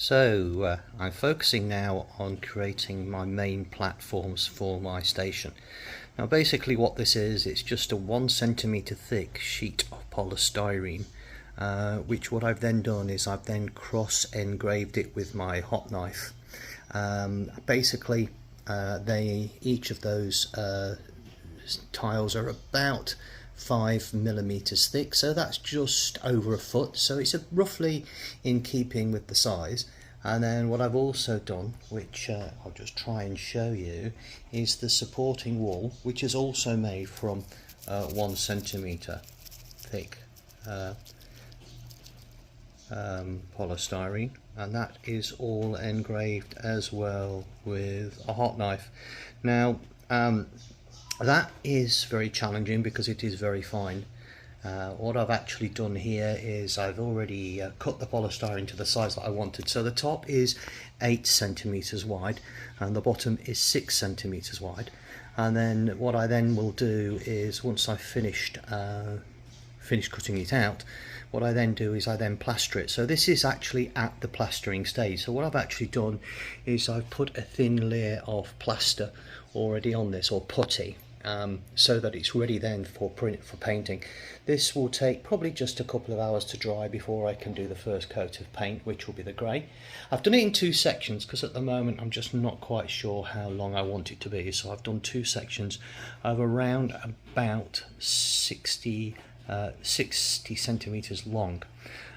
So I'm focusing now on creating my main platforms for my station. Now basically what this is, it's just a 1 centimeter thick sheet of polystyrene, which what I've then done is I've then cross engraved it with my hot knife. Basically each of those tiles are about 5 millimeters thick, so that's just over a foot, so it's roughly in keeping with the size. And then what I've also done, which I'll just try and show you, is the supporting wall, which is also made from 1 centimeter thick polystyrene, and that is all engraved as well with a hot knife. Now that is very challenging because it is very fine. What I've actually done here is I've already cut the polystyrene to the size that I wanted. So the top is 8 centimeters wide and the bottom is 6 centimeters wide. And then what I then will do is, once I've finished cutting it out, what I then do is I then plaster it. So this is actually at the plastering stage. So what I've actually done is I've put a thin layer of plaster already on this, or putty, so that it's ready then for painting. This will take probably just a couple of hours to dry before I can do the first coat of paint, which will be the grey. I've done it in 2 sections because at the moment I'm just not quite sure how long I want it to be, so I've done 2 sections of around about 60 centimeters long.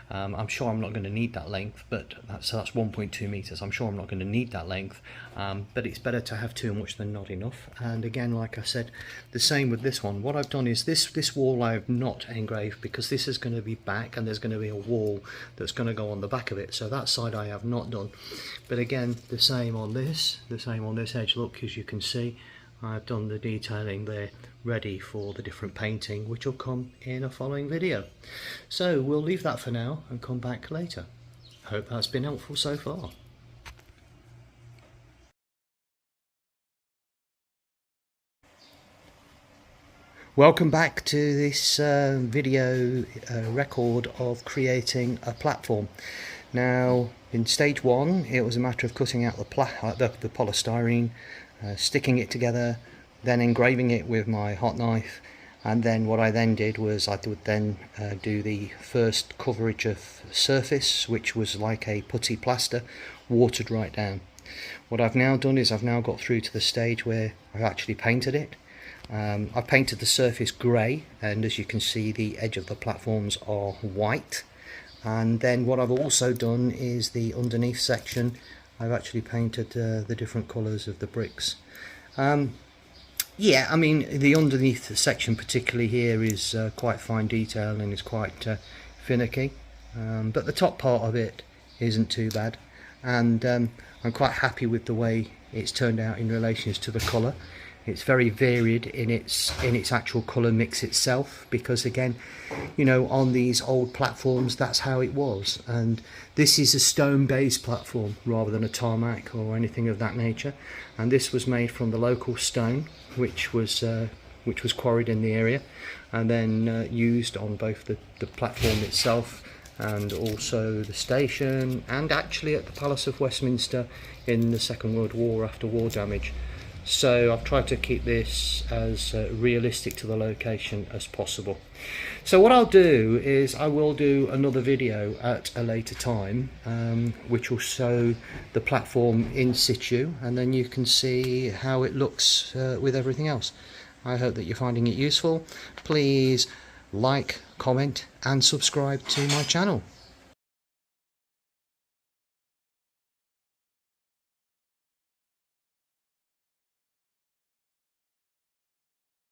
I'm sure I'm not going to need that length, but that's 1.2 meters. I'm sure I'm not going to need that length, but it's better to have too much than not enough. And again, like I said, the same with this one. What I've done is this wall I have not engraved because this is going to be back and there's going to be a wall that's going to go on the back of it. So that side I have not done. But again, the same on this edge. Look, as you can see, I've done the detailing there, ready for the different painting, which will come in a following video. So we'll leave that for now and come back later. Hope that's been helpful so far. Welcome back to this video record of creating a platform. Now in stage 1 it was a matter of cutting out the polystyrene, sticking it together, then engraving it with my hot knife, and then what I then did was I would then do the first coverage of surface, which was like a putty plaster, watered right down. What I've now done is I've now got through to the stage where I've actually painted it. I've painted the surface grey, and as you can see the edge of the platforms are white. And then what I've also done is the underneath section, I've actually painted the different colours of the bricks. Yeah, I mean the underneath section particularly here is quite fine detail and is quite finicky, but the top part of it isn't too bad, and I'm quite happy with the way it's turned out in relation to the colour. It's very varied in its actual colour mix itself, because again, you know, on these old platforms that's how it was, and this is a stone based platform rather than a tarmac or anything of that nature, and this was made from the local stone which was quarried in the area and then used on both the platform itself and also the station, and actually at the Palace of Westminster in the Second World War after war damage. So I've tried to keep this as realistic to the location as possible. So what I'll do is I will do another video at a later time, which will show the platform in situ, and then you can see how it looks with everything else. I hope that you're finding it useful. Please like, comment and subscribe to my channel.